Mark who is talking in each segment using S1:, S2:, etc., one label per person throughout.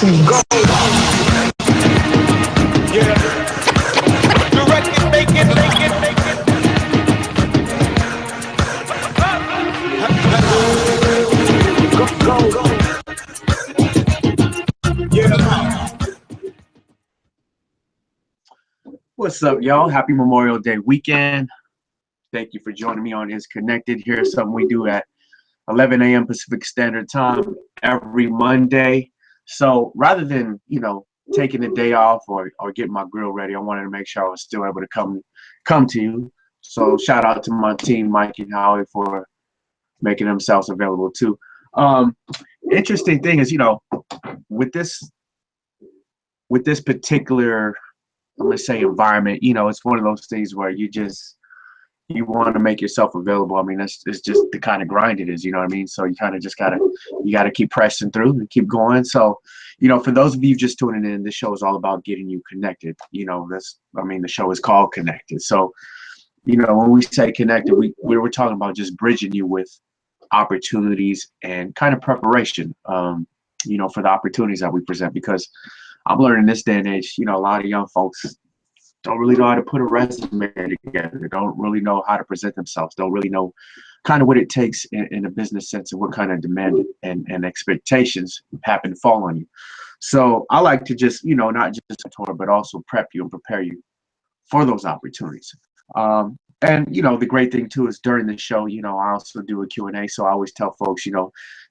S1: Go. Yeah. Direct it, make it. Go. Yeah.
S2: What's up, y'all? Happy Memorial Day weekend. Thank you for joining me on Is Connected. Here's something we do at 11 a.m. Pacific Standard Time every Monday. So rather than, taking the day off or getting my grill ready, I wanted to make sure I was still able to come to you. So shout out to my team, Mike and Howie, for making themselves available too. Interesting thing is, with this particular, I'm gonna say, environment, it's one of those things where you want to make yourself available. I mean, it's just the kind of grind it is, you know what I mean? So you kind of just gotta keep pressing through and keep going. So, for those of you just tuning in, this show is all about getting you connected. The show is called Connected. So, when we say connected, we were talking about just bridging you with opportunities and kind of preparation, for the opportunities that we present, because I'm learning this day and age, a lot of young folks don't really know how to put a resume together, don't really know how to present themselves, don't really know kind of what it takes in a business sense and what kind of demand and expectations happen to fall on you. So I like to just, not just mentor, but also prep you and prepare you for those opportunities. And, the great thing too is during the show, I also do a Q&A. So I always tell folks,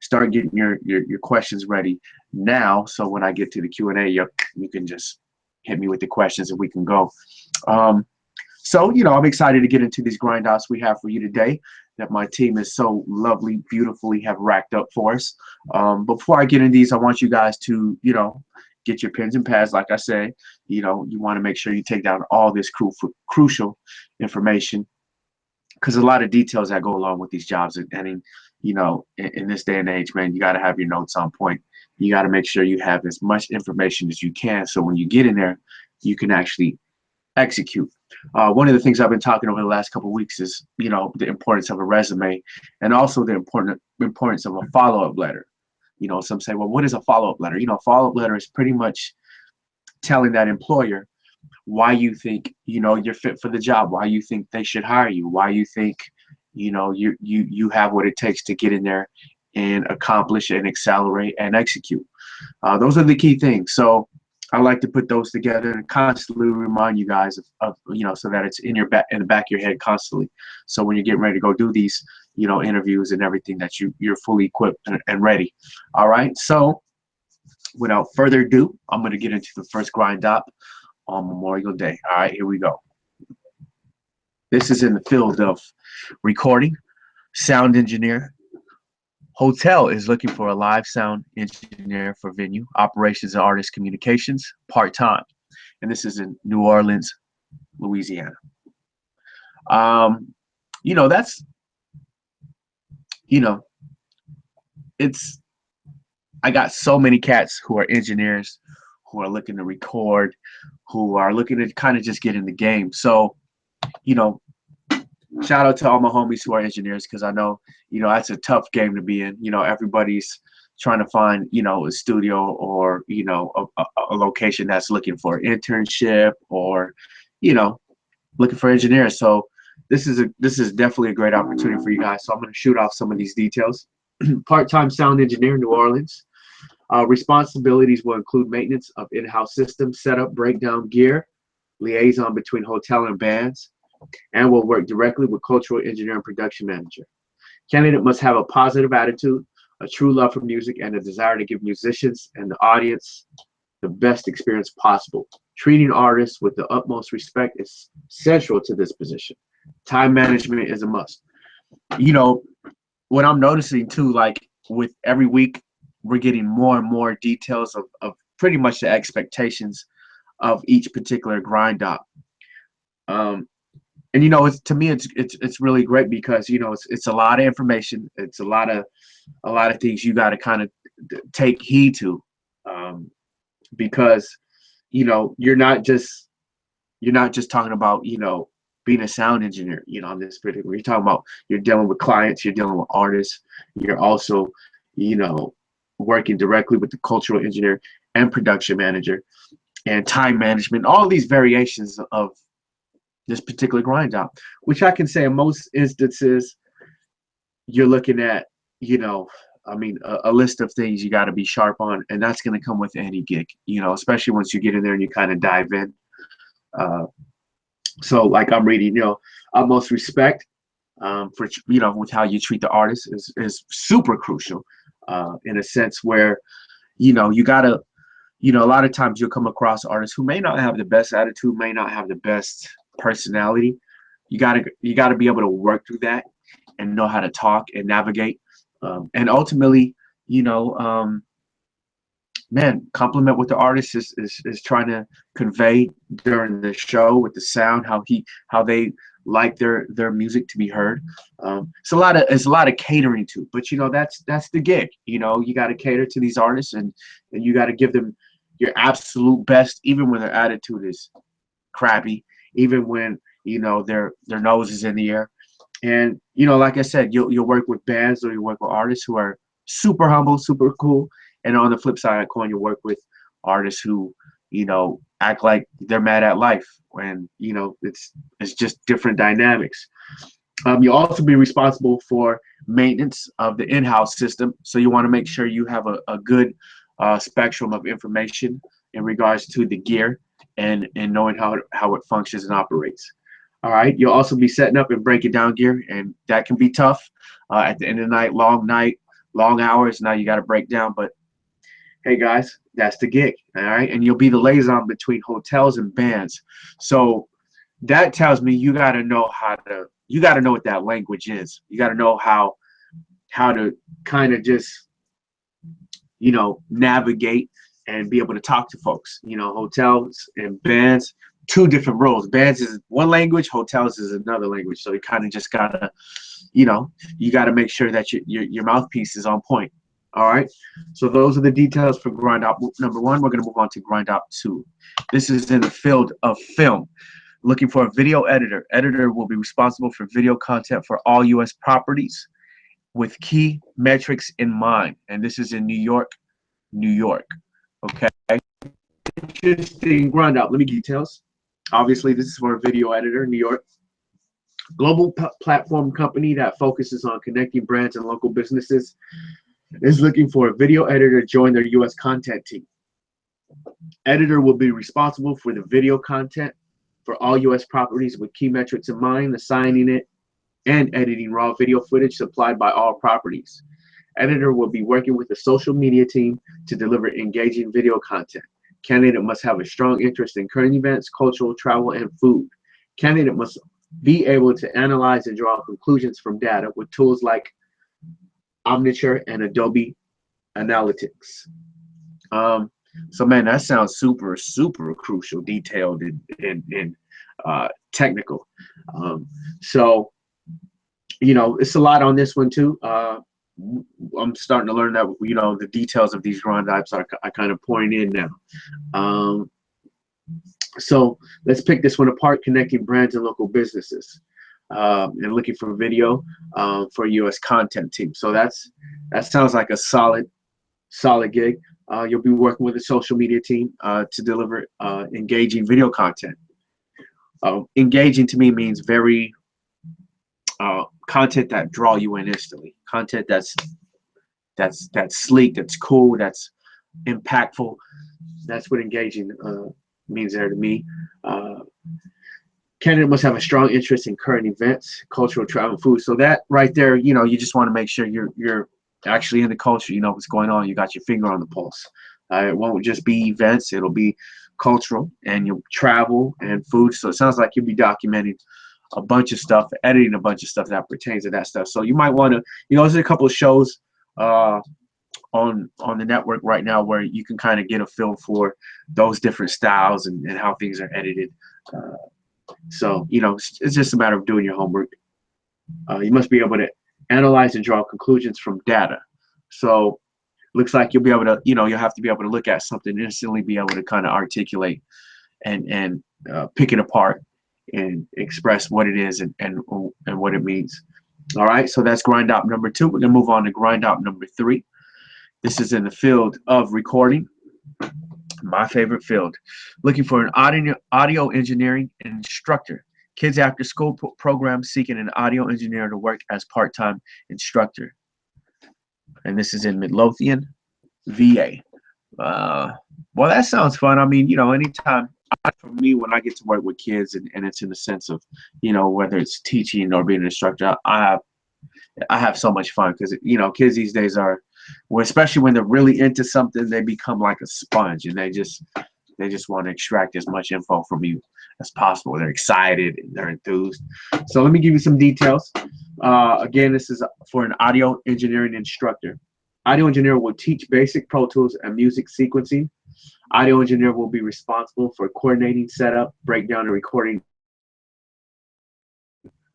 S2: start getting your questions ready now. So when I get to the Q&A, you can just hit me with the questions and we can go. So, I'm excited to get into these grind outs we have for you today that my team is so lovely, beautifully have racked up for us. Before I get into these, I want you guys to, get your pens and pads. Like I said, you want to make sure you take down all this crucial information, because a lot of details that go along with these jobs. And in this day and age, man, you got to have your notes on point. You got to make sure you have as much information as you can, so when you get in there, you can actually execute. One of the things I've been talking over the last couple of weeks is, the importance of a resume, and also the importance of a follow-up letter. Some say, well, what is a follow-up letter? A follow-up letter is pretty much telling that employer why you think, you're fit for the job, why you think they should hire you, why you think, you have what it takes to get in there and accomplish and accelerate and execute. Those are the key things. So I like to put those together and constantly remind you guys of so that it's in the back of your head constantly. So when you're getting ready to go do these, interviews and everything, that you're fully equipped and ready. All right. So without further ado, I'm going to get into the first grind up on Memorial Day. All right, here we go. This is in the field of recording, sound engineer. Hotel is looking for a live sound engineer for venue, operations and artist communications, part-time. And this is in New Orleans, Louisiana. I got so many cats who are engineers, who are looking to record, who are looking to kind of just get in the game. So, shout out to all my homies who are engineers, because I know, that's a tough game to be in. Everybody's trying to find, a studio or, a location that's looking for an internship or, looking for engineers. So this is definitely a great opportunity for you guys. So I'm going to shoot off some of these details. Part-time sound engineer, New Orleans. Responsibilities will include maintenance of in-house systems, setup, breakdown gear, liaison between hotel and bands, and will work directly with cultural engineer and production manager. Candidate must have a positive attitude, a true love for music, and a desire to give musicians and the audience the best experience possible. Treating artists with the utmost respect is central to this position. Time management is a must. What I'm noticing too, like with every week, we're getting more and more details of pretty much the expectations of each particular grind up. And it's, to me, it's really great, because it's a lot of information. It's a lot of things you got to kind of take heed to, because you're not just talking about being a sound engineer. On this particular, you're talking about, you're dealing with clients, you're dealing with artists, you're also working directly with the cultural engineer, and production manager and time management, all these variations of this particular grind out, which I can say in most instances, you're looking at, you know, I mean, a list of things you got to be sharp on, and that's going to come with any gig, you know, especially once you get in there and you kind of dive in. So like I'm reading, you know, utmost respect for, you know, with how you treat the artist is super crucial in a sense where, you know, you got to, you know, a lot of times you'll come across artists who may not have the best attitude, may not have the best personality. You gotta be able to work through that and know how to talk and navigate. And ultimately, you know, man, compliment what the artist is trying to convey during the show with the sound, how they like their music to be heard. It's a lot of catering to, but you know, that's the gig. You know, you got to cater to these artists, and you got to give them your absolute best, even when their attitude is crappy, even when, you know, their nose is in the air. And you know, like I said, you'll work with bands or you work with artists who are super humble, super cool. And on the flip side of the coin, you work with artists who, you know, act like they're mad at life when, you know, it's just different dynamics. You'll also be responsible for maintenance of the in-house system. So you want to make sure you have a good spectrum of information in regards to the gear and knowing how it functions and operates. All right. You'll also be setting up and breaking down gear, and that can be tough at the end of the night, long hours. Now you got to break down, but hey guys, that's the gig. All right. And you'll be the liaison between hotels and bands. So that tells me you got to know what that language is. You got to know how to kind of just, you know, navigate and be able to talk to folks. You know, hotels and bands, two different roles. Bands is one language, hotels is another language. So you kind of just gotta, you know, you got to make sure that your mouthpiece is on point. All right. So those are the details for grind out number 1. We're going to move on to grind out 2. This is in the field of film. Looking for a video editor. Editor will be responsible for video content for all U.S. properties with key metrics in mind. And this is in New York, New York. Okay. Interesting grind out. Let me give you details. Obviously, this is for a video editor in New York. Global platform company that focuses on connecting brands and local businesses is looking for a video editor to join their U.S. content team. Editor will be responsible for the video content for all U.S. properties with key metrics in mind, assigning it and editing raw video footage supplied by all properties. Editor will be working with the social media team to deliver engaging video content. Candidate must have a strong interest in current events, cultural, travel, and food. Candidate must be able to analyze and draw conclusions from data with tools like Omniture and Adobe Analytics. So man, that sounds super, super crucial, detailed, and technical. So, you know, it's a lot on this one too. I'm starting to learn that, you know, the details of these grind types are kind of pouring in now. So let's pick this one apart, connecting brands and local businesses. And looking for video for U.S. content team. So that sounds like a solid gig. You'll be working with a social media team to deliver engaging video content. Engaging to me means very content that draw you in instantly. Content that's sleek, that's cool, that's impactful. That's what engaging means there to me. Candidate must have a strong interest in current events, cultural, travel, and food. So that right there, you know, you just want to make sure you're actually in the culture. You know what's going on. You got your finger on the pulse. It won't just be events. It'll be cultural and you'll travel and food. So it sounds like you'll be documenting a bunch of stuff, editing a bunch of stuff that pertains to that stuff. So you might want to, you know, there's a couple of shows on the network right now where you can kind of get a feel for those different styles and how things are edited. So, you know, it's just a matter of doing your homework. You must be able to analyze and draw conclusions from data. So looks like you'll be able to, you know, you'll have to be able to look at something and instantly be able to kind of articulate and pick it apart and express what it is and what it means. All right, so that's grind out number 2. We're gonna move on to grind out number 3. This is in the field of recording. My favorite field. Looking for an audio engineering instructor. Kids after school program seeking an audio engineer to work as part-time instructor. And this is in Midlothian, VA. Well, that sounds fun. I mean, anytime for me, when I get to work with kids and it's in the sense of, whether it's teaching or being an instructor, I have so much fun because, kids these days are, well, especially when they're really into something, they become like a sponge and they just want to extract as much info from you as possible. They're excited and they're enthused. So let me give you some details. Again, this is for an audio engineering instructor. Audio engineer will teach basic Pro Tools and music sequencing. Audio engineer will be responsible for coordinating, setup, breakdown, and recording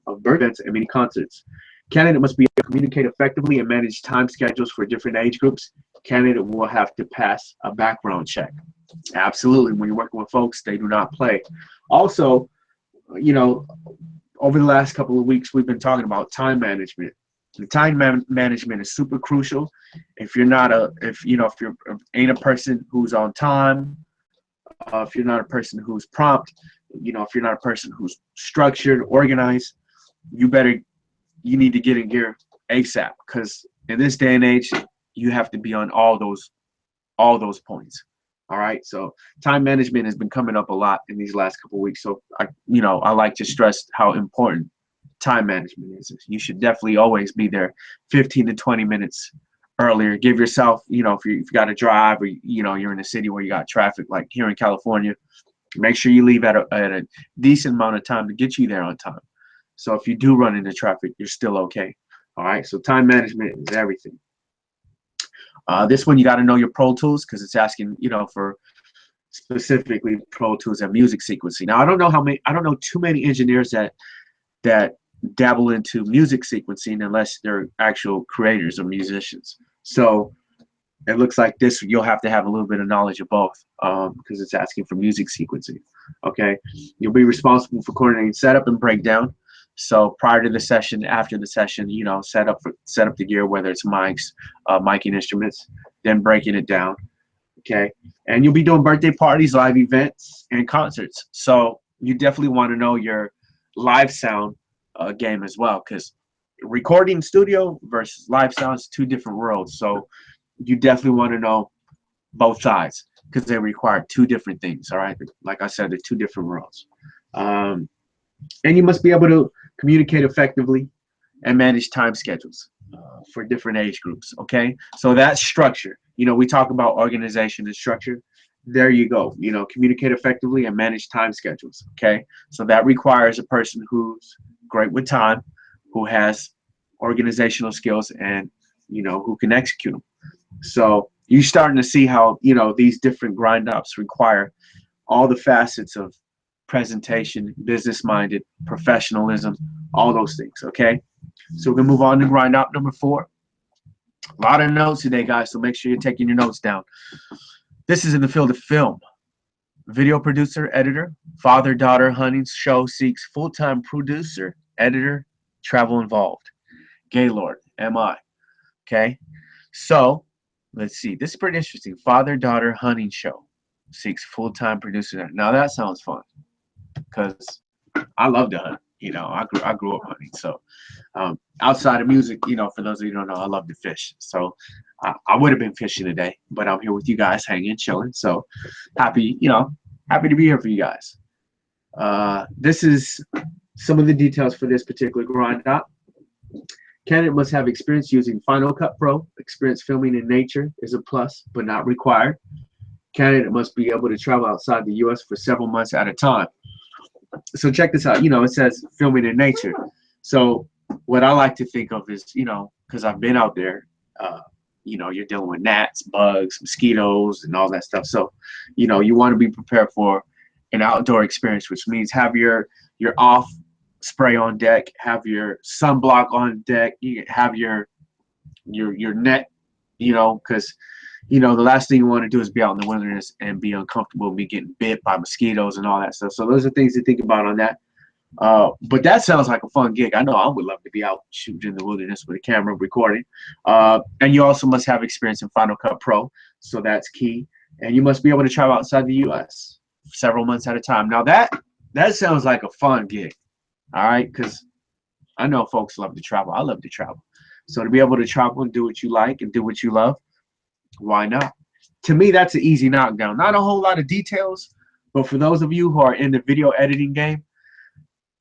S2: of birthday events and mini concerts. Candidate must be able to communicate effectively and manage time schedules for different age groups. Candidate will have to pass a background check. Absolutely. When you're working with folks, they do not play. Also, over the last couple of weeks, we've been talking about time management. The time management is super crucial. If you're not if you ain't a person who's on time, if you're not a person who's prompt, if you're not a person who's structured, organized, you need to get in gear ASAP, because in this day and age, you have to be on all those points. All right. So time management has been coming up a lot in these last couple of weeks. So I like to stress how important time management is. You should definitely always be there 15 to 20 minutes earlier. Give yourself, if you got to drive, or you're in a city where you got traffic, like here in California, make sure you leave at a decent amount of time to get you there on time. So if you do run into traffic, you're still okay. All right. So time management is everything. This one, you got to know your Pro Tools, because it's asking, for specifically Pro Tools and music sequencing. Now, I don't know too many engineers that dabble into music sequencing unless they're actual creators or musicians. So it looks like this, you'll have to have a little bit of knowledge of both, because it's asking for music sequencing. Okay. You'll be responsible for coordinating setup and breakdown. So prior to the session, after the session, set up the gear, whether it's mics, miking instruments, then breaking it down. Okay. And you'll be doing birthday parties, live events, and concerts. So you definitely want to know your live sound game as well, because recording studio versus live sound is two different worlds. So you definitely want to know both sides, because they require two different things. All right. Like I said, they're two different worlds. And you must be able to communicate effectively and manage time schedules for different age groups. Okay. So that's structure. We talk about organization and structure. There you go. Communicate effectively and manage time schedules. Okay. So that requires a person who's great with time, who has organizational skills, and, who can execute them. So you're starting to see how, these different grind ops require all the facets of presentation, business-minded, professionalism, all those things. Okay. So we're gonna move on to grind op number 4. A lot of notes today, guys, so make sure you're taking your notes down. This is in the field of film. Video producer, editor, father-daughter hunting show seeks full-time producer, editor, travel involved. Gaylord, MI. Okay. So let's see. This is pretty interesting. Father-daughter hunting show seeks full-time producer. Now that sounds fun, because I love to hunt. I grew up hunting. So outside of music, for those of you who don't know, I love to fish. So I would have been fishing today, but I'm here with you guys, hanging, chilling. So happy to be here for you guys. This is some of the details for this particular grind op. Candidate must have experience using Final Cut Pro. Experience filming in nature is a plus, but not required. Candidate must be able to travel outside the U.S. for several months at a time. So check this out. It says filming in nature. So what I like to think of is, because I've been out there, you're dealing with gnats, bugs, mosquitoes, and all that stuff. So, you want to be prepared for an outdoor experience, which means have your off spray on deck, have your sunblock on deck, you have your net, because the last thing you want to do is be out in the wilderness and be uncomfortable, be getting bit by mosquitoes and all that stuff. So those are things to think about on that. But that sounds like a fun gig. I know I would love to be out shooting in the wilderness with a camera recording. And you also must have experience in Final Cut Pro. So that's key. and you must be able to travel outside the U.S. several months at a time. Now that sounds like a fun gig, all right? Because I know folks love to travel. I love to travel. So to be able to travel and do what you like and do what you love, why not? To me, that's an easy knockdown. Not a whole lot of details, but for those of you who are in the video editing game,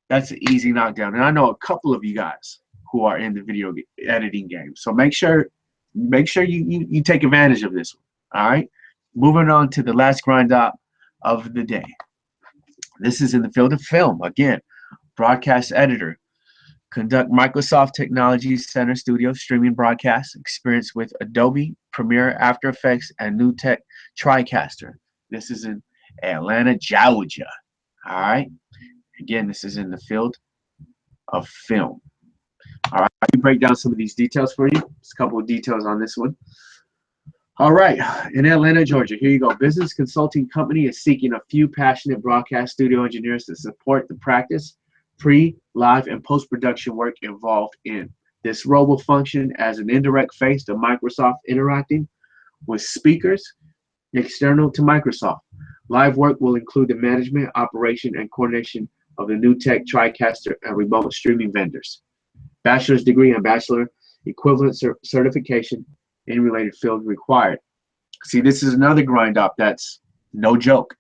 S2: that's an easy knockdown. And I know a couple of you guys who are in the video editing game. So make sure you take advantage of this one. All right. Moving on to the last grind up of the day. This is in the field of film. Again, broadcast editor. Conduct Microsoft Technology Center Studio streaming broadcast experience with Adobe Premiere, After Effects, and New Tech TriCaster. This is in Atlanta, Georgia. All right. Again, this is in the field of film. All right. Let me break down some of these details for you. Just a couple of details on this one. All right. In Atlanta, Georgia, here you go. Business consulting company is seeking a few passionate broadcast studio engineers to support the practice, pre, live, and post-production work involved in. This role will function as an indirect face to Microsoft, interacting with speakers external to Microsoft. Live work will include the management, operation, and coordination of the New Tech TriCaster and remote streaming vendors. Bachelor's degree and bachelor equivalent certification in related field required. See, this is another grind up that's no joke.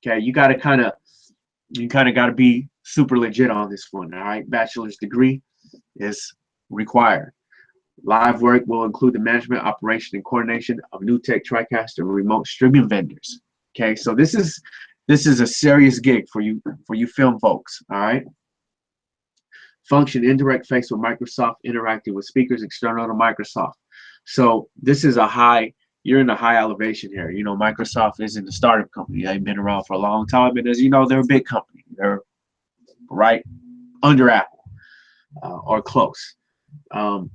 S2: Okay, you kind of got to be super legit on this one. All right, bachelor's degree is required. Live work will include the management, operation, and coordination of New Tech TriCaster and remote streaming vendors. Okay, so this is a serious gig for you film folks. All right. Function indirect face with Microsoft, interacting with speakers external to Microsoft. So this is you're in a high elevation here. You know, Microsoft isn't a startup company. They've been around for a long time, and as you know, they're a big company. They're right under Apple or close. And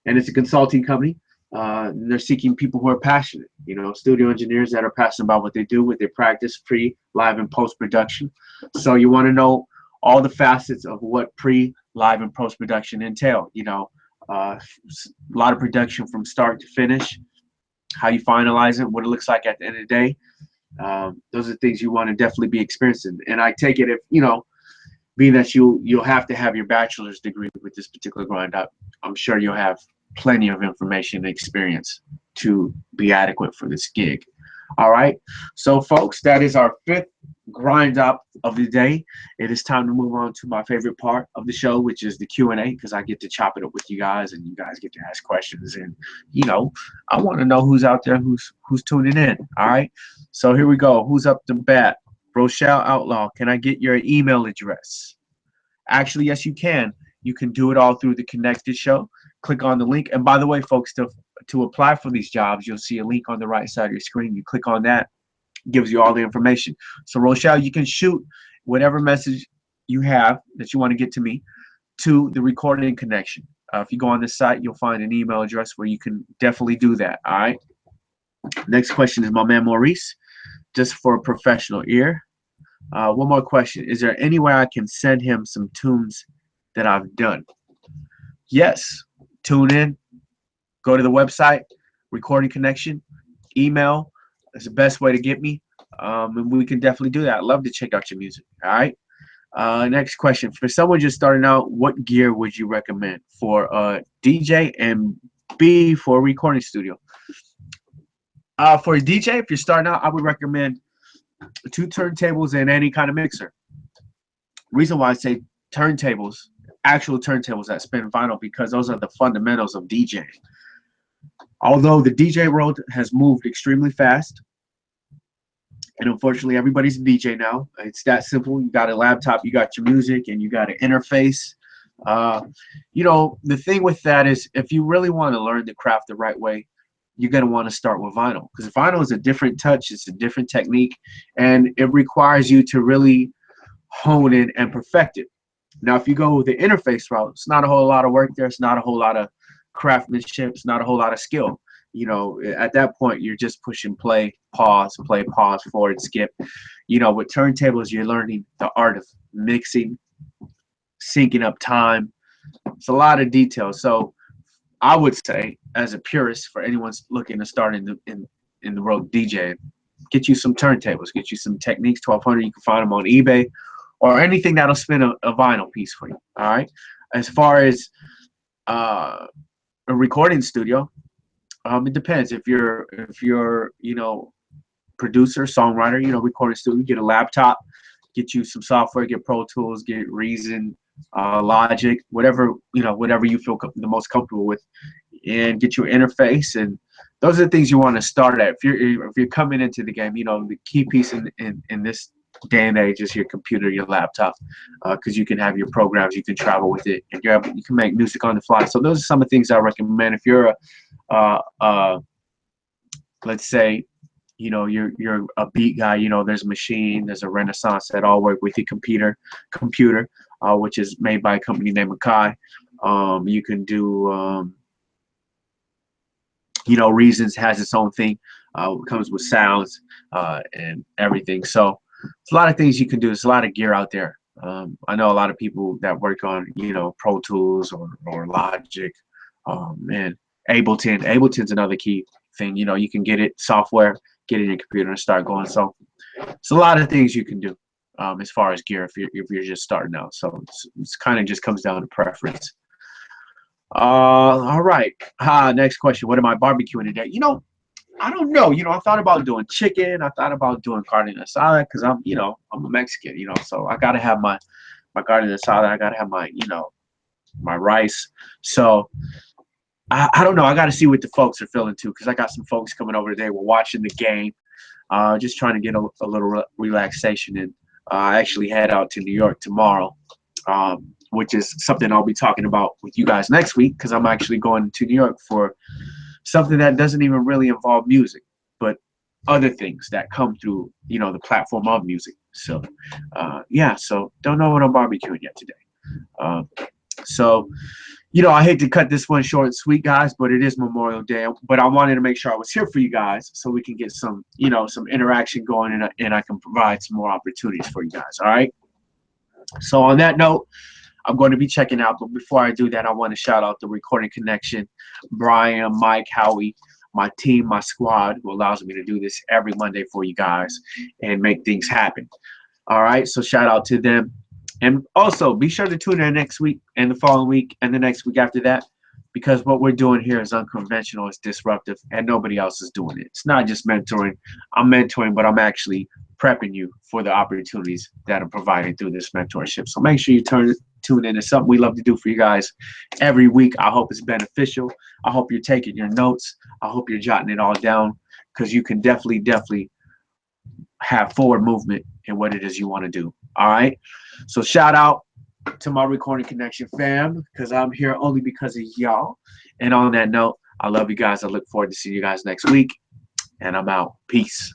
S2: it's a consulting company. And they're seeking people who are passionate, you know, studio engineers that are passionate about what they do, what they practice, pre, live, and post-production. So you want to know all the facets of what pre, live, and post-production entail. You know, a lot of production from start to finish, how you finalize it, what it looks like at the end of the day. Those are things you want to definitely be experiencing. And I take it, if you know, being that you'll have to have your bachelor's degree with this particular grind up, I'm sure you'll have plenty of information and experience to be adequate for this gig. All right, so folks, that is our 5th grind up of the day. It is time to move on to my favorite part of the show, which is the Q&A, because I get to chop it up with you guys and you guys get to ask questions. And you know, I want to know who's out there, who's tuning in. All right, so here we go. Who's up to bat? Rochelle Outlaw, can I get your email address? Actually, yes, you can. You can do it all through the Connected Show. Click on the link. And by the way, folks, to apply for these jobs, you'll see a link on the right side of your screen. You click on that, it gives you all the information. So Rochelle, you can shoot whatever message you have that you want to get to me to the recording connection. If you go on this site, you'll find an email address where you can definitely do that. All right. Next question is my man Maurice, just for a professional ear. One more question. Is there any way I can send him some tunes that I've done? Yes. Tune in. Go to the website, recording connection, email. That's the best way to get me. And we can definitely do that. I'd love to check out your music. All right. Next question. For someone just starting out, what gear would you recommend for a DJ and B for a recording studio? For a DJ, if you're starting out, I would recommend 2 turntables and any kind of mixer. Reason why I say turntables, actual turntables that spin vinyl, because those are the fundamentals of DJing. Although the DJ world has moved extremely fast, and unfortunately everybody's a DJ now. It's that simple. You got a laptop, you got your music, and you got an interface. You know, the thing with that is, if you really want to learn the craft the right way, you're going to want to start with vinyl, because vinyl is a different touch. It's a different technique, and it requires you to really hone in and perfect it. Now, if you go with the interface route, it's not a whole lot of work there. It's not a whole lot of craftsmanship. It's not a whole lot of skill. You know, at that point, you're just pushing play, pause, forward, skip. You know, with turntables, you're learning the art of mixing, syncing up time. It's a lot of details. So I would say, as a purist, for anyone looking to start in the world of DJing, get you some turntables, get you some Techniques 1200. You can find them on eBay or anything that'll spin a vinyl piece for you. All right. As far as a recording studio, it depends. If you're producer, songwriter, recording studio, get a laptop, get you some software, get Pro Tools, get Reason, Logic, whatever you feel the most comfortable with, and get your interface. And those are the things you want to start at. If you're coming into the game, the key piece in this day and age is your computer, your laptop, because you can have your programs, you can travel with it, and you can make music on the fly. So those are some of the things I recommend. If you're let's say, you're a beat guy, there's a machine, there's a Renaissance that all work with your computer, which is made by a company named Akai. You can do, Reasons has its own thing. It comes with sounds and everything. So it's a lot of things you can do. There's a lot of gear out there. I know a lot of people that work on, Pro Tools or Logic, and Ableton. Ableton's another key thing. You can get it software, get it in your computer and start going. So it's a lot of things you can do as far as gear if you're just starting out. So it's kind of just comes down to preference. All right. Next question. What am I barbecuing today? I don't know. I thought about doing chicken. I thought about doing carne asada because I'm a Mexican. So I gotta have my carne asada. I gotta have my my rice. So I don't know. I got to see what the folks are feeling too, because I got some folks coming over today. We're watching the game, just trying to get a little relaxation. And I actually head out to New York tomorrow, which is something I'll be talking about with you guys next week, because I'm actually going to New York for something that doesn't even really involve music, but other things that come through, the platform of music. So, yeah. So don't know what I'm barbecuing yet today. So. I hate to cut this one short and sweet, guys, but it is Memorial Day. But I wanted to make sure I was here for you guys so we can get some, some interaction going, and I can provide some more opportunities for you guys. All right. So on that note, I'm going to be checking out. But before I do that, I want to shout out the Recording Connection, Brian, Mike, Howie, my team, my squad, who allows me to do this every Monday for you guys and make things happen. All right. So shout out to them. And also, be sure to tune in next week and the following week and the next week after that, because what we're doing here is unconventional, it's disruptive, and nobody else is doing it. It's not just mentoring. I'm mentoring, but I'm actually prepping you for the opportunities that are provided through this mentorship. So make sure you tune in. It's something we love to do for you guys every week. I hope it's beneficial. I hope you're taking your notes. I hope you're jotting it all down, because you can definitely have forward movement in what it is you want to do. All right. So shout out to my Recording Connection fam, because I'm here only because of y'all. And on that note, I love you guys. I look forward to seeing you guys next week. And I'm out. Peace.